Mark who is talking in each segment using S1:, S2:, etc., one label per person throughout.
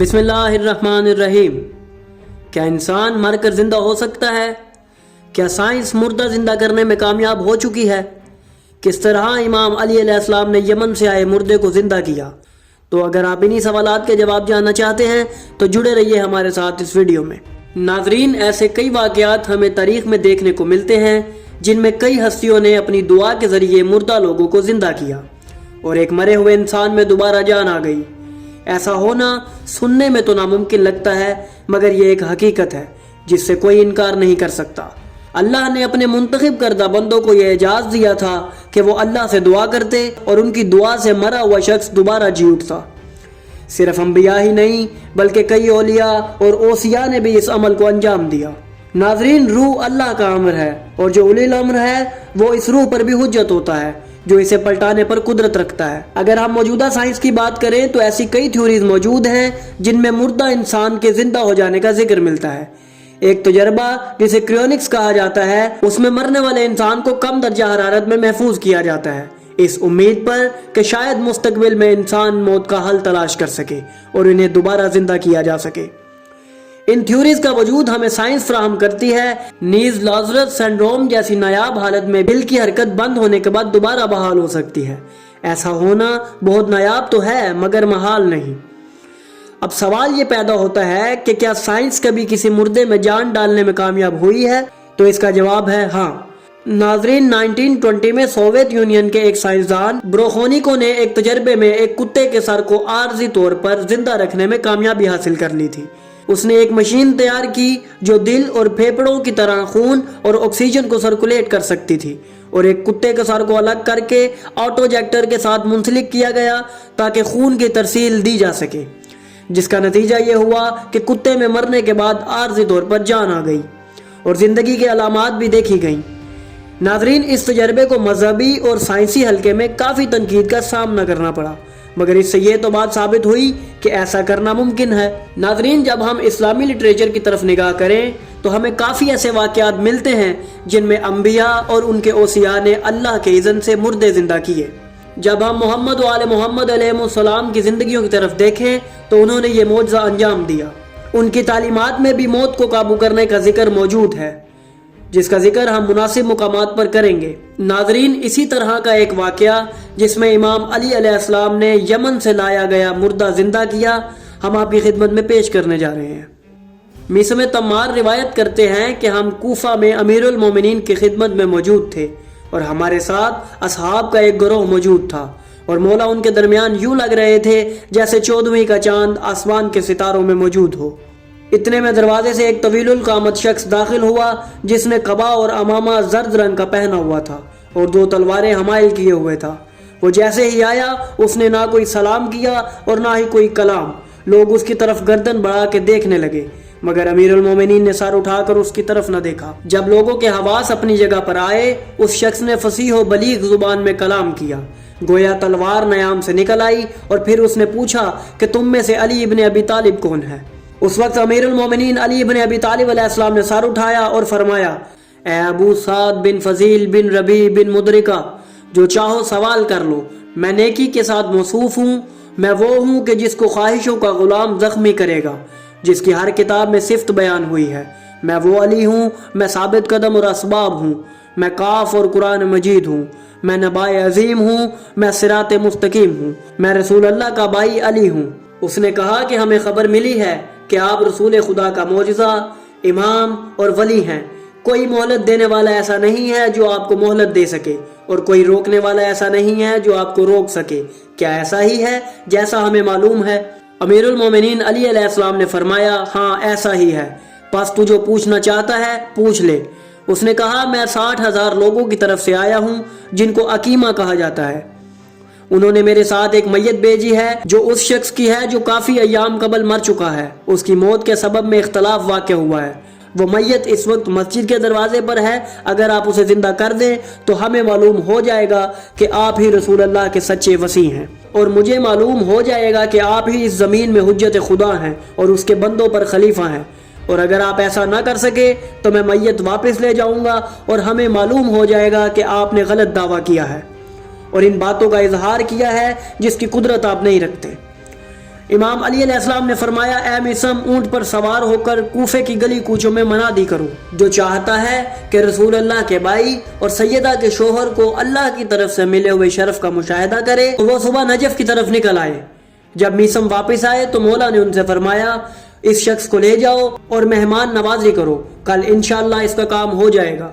S1: बिस्मिल्लाह अर्रहमान अर्रहीम। क्या इंसान मर कर जिंदा हो सकता है? क्या साइंस मुर्दा जिंदा करने में कामयाब हो चुकी है? किस तरह इमाम अली अलैहिस्सलाम ने यमन से आए मुर्दे को जिंदा किया? तो अगर आप इन्हीं सवालात के जवाब जानना चाहते हैं तो जुड़े रहिए हमारे साथ इस वीडियो में। नाजरीन, ऐसे कई वाक़यात हमें तारीख में देखने को मिलते हैं जिनमें कई हस्तियों ने अपनी दुआ के जरिए मुर्दा लोगों को जिंदा किया और एक मरे हुए इंसान में दोबारा जान आ गई। ऐसा होना सुनने में तो नामुमकिन लगता है, मगर ये एक हकीकत है जिससे कोई इनकार नहीं कर सकता। अल्लाह ने अपने मुंतखब करदा बंदों को यह एजाज़ दिया था कि वो अल्लाह से दुआ करते और उनकी दुआ से मरा हुआ शख्स दोबारा जी उठता। सिर्फ अंबिया ही नहीं बल्कि कई औलिया और ओसिया ने भी इस अमल को अंजाम दिया। नाजरीन, रूह अल्लाह का अमर है और जो उलिल अम्र है वो इस रूह पर भी हुज्जत होता है जो इसे पलटाने पर कुदरत रखता है। अगर हम मौजूदा साइंस की बात करें तो ऐसी कई थ्योरीज मौजूद हैं जिनमें मुर्दा इंसान के जिंदा हो जाने का जिक्र मिलता है। एक तजर्बा जिसे क्रियोनिक्स कहा जाता है, उसमें मरने वाले इंसान को कम दर्जा हरारत में महफूज किया जाता है, इस उम्मीद पर कि शायद मुस्तकबिल में इंसान मौत का हल तलाश कर सके और इन्हें दोबारा जिंदा किया जा सके। इन थ्योरीज का वजूद हमें साइंस फराहम करती है। नीज लाजरस सिंड्रोम जैसी नायाब हालत में दिल की हरकत बंद होने के बाद दोबारा बहाल हो सकती है। ऐसा होना बहुत नायाब तो है मगर महाल नहीं। अब सवाल ये पैदा होता है कि क्या साइंस कभी किसी मुर्दे में जान डालने में कामयाब हुई है? तो इसका जवाब है हाँ। नाजरीन, 1920 में सोवियत यूनियन के एक साइंसदान ब्रोखोनिको ने एक तजर्बे में एक कुत्ते के सर को आर्जी तौर पर जिंदा रखने में कामयाबी हासिल कर ली थी। उसने एक मशीन तैयार की जो दिल और फेफड़ों की तरह खून और ऑक्सीजन को सर्कुलेट कर सकती थी और एक कुत्ते के सर को अलग करके ऑटोजेक्टर के साथ मुंसलिक किया गया ताकि खून की तरसील दी जा सके, जिसका नतीजा ये हुआ कि कुत्ते में मरने के बाद आर्जी तौर पर जान आ गई और जिंदगी के अलामात भी देखी गई। नाजरीन, इस तजर्बे को मजहबी और साइंसी हल्के में काफ़ी तनकीद का सामना करना पड़ा, मगर इससे ये तो बात साबित हुई कि ऐसा करना मुमकिन है। नाजरीन, जब हम इस्लामी लिटरेचर की तरफ निगाह करें तो हमें काफ़ी ऐसे वाक़यात मिलते हैं जिनमें अंबिया और उनके ओसिया ने अल्लाह के इज़्न से मुर्दे ज़िंदा किए। जब हम मोहम्मद व आले मोहम्मद अलैहिस्सलाम की ज़िंदगियों की तरफ देखें तो उन्होंने ये मौजज़ा अंजाम दिया। उनकी तालीमात में भी मौत को काबू करने का जिक्र मौजूद है, जिसका जिक्र हम मुनासिब मुकामात पर करेंगे। नाजरीन, इसी तरह का एक वाक़या जिसमें इमाम अली अलैहिस्सलाम ने यमन से लाया गया मुर्दा जिंदा किया, हम आपकी खिदमत में पेश करने जा रहे हैं। मिसम तम्मार रिवायत करते हैं कि हम कूफा में अमीरुल मोमिनीन की खिदमत में मौजूद थे और हमारे साथ असहाब का एक गिरोह मौजूद था और मौला उनके दरमियान यूं लग रहे थे जैसे 14वीं का चांद आसमान के सितारों में मौजूद हो। इतने में दरवाजे से एक तवीलुल कामत शख्स दाखिल हुआ जिसने कबा और अमामा जर्द रंग का पहना हुआ था और 2 तलवारें हमाइल किए हुए था। वो जैसे ही आया उसने ना कोई सलाम किया और ना ही कोई कलाम। लोग उसकी तरफ गर्दन बढ़ा के देखने लगे, मगर अमीरुल मोमिनीन ने सर उठाकर उसकी तरफ न देखा। जब लोगों के हवास अपनी जगह पर आए, उस शख्स ने फसीह व बलीग जुबान में कलाम किया, गोया तलवार नयाम से निकल आई और फिर उसने पूछा कि तुम में से अली इब्न अबी तालिब कौन है? उस वक्त अमीरुल मोमिनीन अली इब्न अबी तालिब अलैहिस्सलाम ने सर उठाया और फरमाया, ए अबू साद बिन फजील बिन रबी बिन मुदरिका, जो चाहो सवाल कर लो, मैं नेकी के साथ मौसूफ हूँ। मैं वो हूँ कि जिसको ख्वाहिशों का गुलाम जख्मी करेगा, जिसकी हर किताब में सिफ्त बयान हुई है। मैं वो अली हूँ, मैं साबित कदम और असबाब हूँ, मैं काफ और कुरान मजीद हूँ, मैं नबाए अजीम हूँ, मैं सिरात मुस्तकीम हूँ, मैं रसूल अल्लाह का भाई अली हूँ। उसने कहा कि हमें खबर मिली है कि आप रसूल खुदा का मौजज़ा, इमाम और वली हैं। कोई मोहलत देने वाला ऐसा नहीं है जो आपको मोहलत दे सके और कोई रोकने वाला ऐसा नहीं है जो आपको रोक सके। क्या ऐसा ही है जैसा हमें मालूम है? अमीरुल मोमिनीन अली अलैहिस्सलाम ने फरमाया, हाँ ऐसा ही है, बस तू जो पूछना चाहता है पूछ ले। उसने कहा, मैं 60,000 लोगों की तरफ से आया हूँ जिनको अकीमा कहा जाता है। उन्होंने मेरे साथ एक मैयत भेजी है जो उस शख्स की है जो काफ़ी अय्याम कबल मर चुका है। उसकी मौत के सबब में इख्तलाफ वाक़ हुआ है। वो मैयत इस वक्त मस्जिद के दरवाजे पर है। अगर आप उसे जिंदा कर दें तो हमें मालूम हो जाएगा कि आप ही रसूल अल्लाह के सच्चे वसी हैं और मुझे मालूम हो जाएगा कि आप ही इस ज़मीन में हुज्जत खुदा हैं और उसके बंदों पर खलीफा हैं। और अगर आप ऐसा ना कर सके तो मैं मैयत वापस ले जाऊंगा और हमें मालूम हो जाएगा कि आपने गलत दावा किया है और इन बातों का इजहार किया है जिसकी कुदरत आप नहीं रखते। इमाम अली अलैहिस्सलाम ने फरमाया, ए मिसम, ऊंट पर सवार होकर कूफे की गली कूचों में मनादी करो, जो चाहता है कि रसूल अल्लाह के भाई और सैयदा के शोहर को अल्लाह की तरफ से मिले हुए शरफ का मुशाहिदा करे तो वो सुबह नजफ की तरफ निकल आए। जब मिसम वापस आए तो मौला ने उनसे फरमाया, इस शख्स को ले जाओ और मेहमान नवाजी करो, कल इंशाअल्लाह इसका काम हो जाएगा।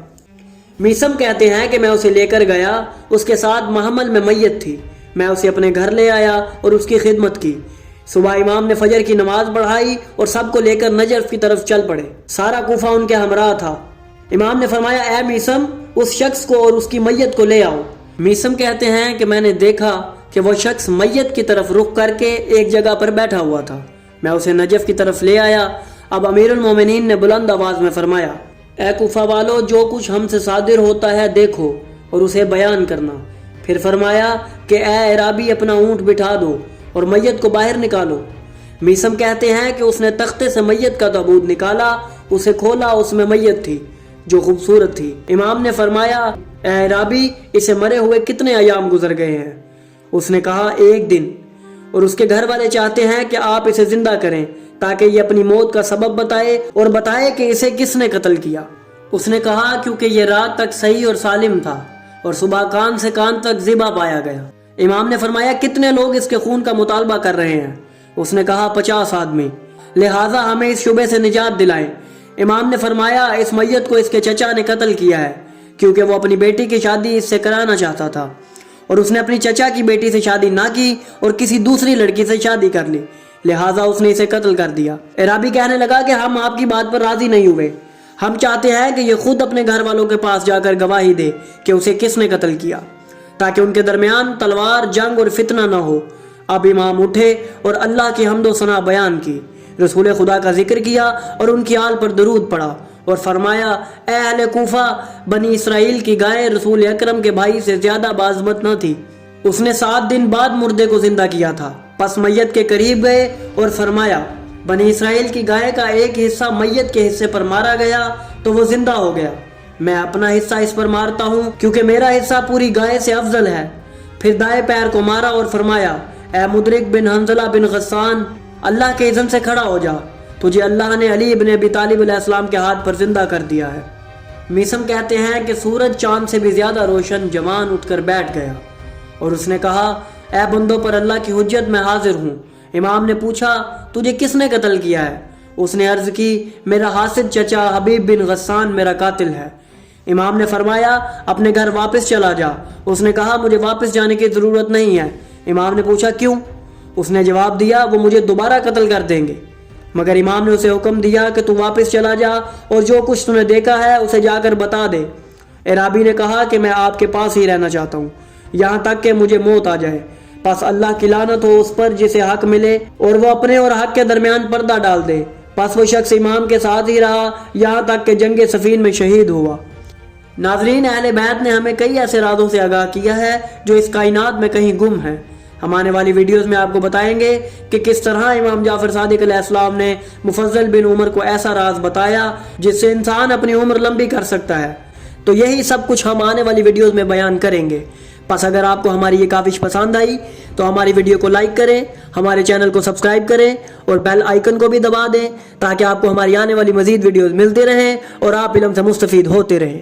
S1: मिसम कहते हैं कि मैं उसे लेकर गया, उसके साथ महमल में मैयत थी। मैं उसे अपने घर ले आया और उसकी खिदमत की। सुबह इमाम ने फजर की नमाज पढ़ाई और सबको लेकर नजफ की तरफ चल पड़े। सारा कूफा उनके हमरा था। इमाम ने फरमाया, ए मिसम, उस शख्स को और उसकी मैयत को ले आओ। मिसम कहते हैं कि मैंने देखा कि वो शख्स मैयत की तरफ रुख करके एक जगह पर बैठा हुआ था। मैं उसे नजफ की तरफ ले आया। अब अमीरुल मोमिनीन ने बुलंद आवाज में फरमाया, ए कूफा वालो, जो कुछ हमसे सादिर होता है देखो और उसे बयान करना। फिर फरमाया कि ए इराबी, अपना ऊंट बिठा दो और मैयत को बाहर निकालो। मिसम कहते हैं कि उसने तख्ते से मैयत का ताबूत निकाला, उसे खोला, उसमें मैयत थी जो खूबसूरत थी। इमाम ने फरमाया, ए इराबी, इसे मरे हुए कितने अयाम गुजर गए हैं? उसने कहा, 1 दिन। और उसके घर वाले चाहते हैं कि आप इसे जिंदा करें ताकि ये अपनी मौत का सबब बताए और बताए कि इसे किसने कत्ल किया। उसने कहा, क्योंकि ये रात तक सही और सालिम था और सुबह कान से कान तक ज़िबा पाया गया। इमाम ने फरमाया, कितने लोग इसके खून का मुतालबा कर रहे हैं? उसने कहा, 50 आदमी। लिहाजा हमें इस शुबे से निजात दिलाएं। इमाम ने फरमाया, इस मैयत को इसके चचा ने कत्ल किया है क्योंकि वो अपनी बेटी की शादी इससे कराना चाहता था और उसने अपनी चचा की बेटी से शादी ना की और किसी दूसरी लड़की से शादी कर ली, लिहाजा उसने इसे कत्ल कर दिया। इराबी कहने लगा कि हम आपकी बात पर राजी नहीं हुए। हम चाहते हैं कि ये खुद अपने घर वालों के पास जाकर गवाही दे कि उसे किसने कत्ल किया, ताकि उनके दरमियान तलवार, जंग और फितना न हो। अब इमाम उठे और अल्लाह की हम्दो सना बयान की, रसूल खुदा का जिक्र किया और उनकी आल पर दरूद पढ़ा और फरमाया, ए अहले कूफा, बनी इसराइल की गाय रसूल अकरम के भाई से ज्यादा बाज़मत न थी। उसने 7 दिन बाद मुर्दे को जिंदा किया था। पस मैयत के करीब गए और फरमाया, बनी इसराइल की गाय का एक हिस्सा मैयत के हिस्से पर मारा गया तो वो जिंदा हो गया। मैं अपना हिस्सा इस पर मारता हूँ क्योंकि मेरा हिस्सा पूरी गाय से अफजल है। फिर दाएं पैर को मारा और फरमाया, ए मुदरिक बिन हंजला बिन गस्सान, अल्लाह के इज़्न से खड़ा हो जा, तुझे अल्लाह ने अली इब्न अबी तालिब अलैहिस्सलाम के हाथ पर जिंदा कर दिया है। मिसम कहते हैं कि सूरज चांद से भी ज्यादा रोशन जवान उठकर बैठ गया और उसने कहा, ए बंदों पर अल्लाह की हुज्जत में हाजिर हूँ। इमाम ने पूछा, तुझे किसने कत्ल किया है? उसने अर्ज की, मेरा हासिद चचा हबीब बिन गस्सान मेरा कातिल है। इमाम ने फरमाया, अपने घर वापस चला जा। उसने कहा, मुझे वापस जाने की जरूरत नहीं है। इमाम ने पूछा, क्यों? उसने जवाब दिया, वो मुझे दोबारा कत्ल कर देंगे। मगर इमाम ने उसे हुक्म दिया कि तू वापस चला जा और जो कुछ तूने देखा है उसे जाकर बता दे। इराबी ने कहा कि मैं आपके पास ही रहना चाहता हूँ यहाँ तक कि मुझे मौत आ जाए। बस अल्लाह की लानत हो उस पर जिसे हक मिले और वो अपने और हक के दरमियान पर्दा डाल दे। बस वो शख्स इमाम के साथ ही रहा यहाँ तक कि जंग सफीन में शहीद हुआ। नाजरीन, अहले बैत ने हमें कई ऐसे राजों से आगाह किया है जो इस कायनात में कहीं गुम है। हम आने वाली वीडियोस में आपको बताएंगे कि किस तरह इमाम जाफर सादिक अलैहिस्सलाम ने मुफज्जल बिन उमर को ऐसा राज बताया जिससे इंसान अपनी उम्र लंबी कर सकता है। तो यही सब कुछ हम आने वाली वीडियोस में बयान करेंगे। बस अगर आपको हमारी ये काविश पसंद आई तो हमारी वीडियो को लाइक करें, हमारे चैनल को सब्सक्राइब करें और बेल आइकन को भी दबा दें ताकि आपको हमारी आने वाली मजीद वीडियोस मिलती रहें और आप इल्म से मुस्तफीद होते रहें।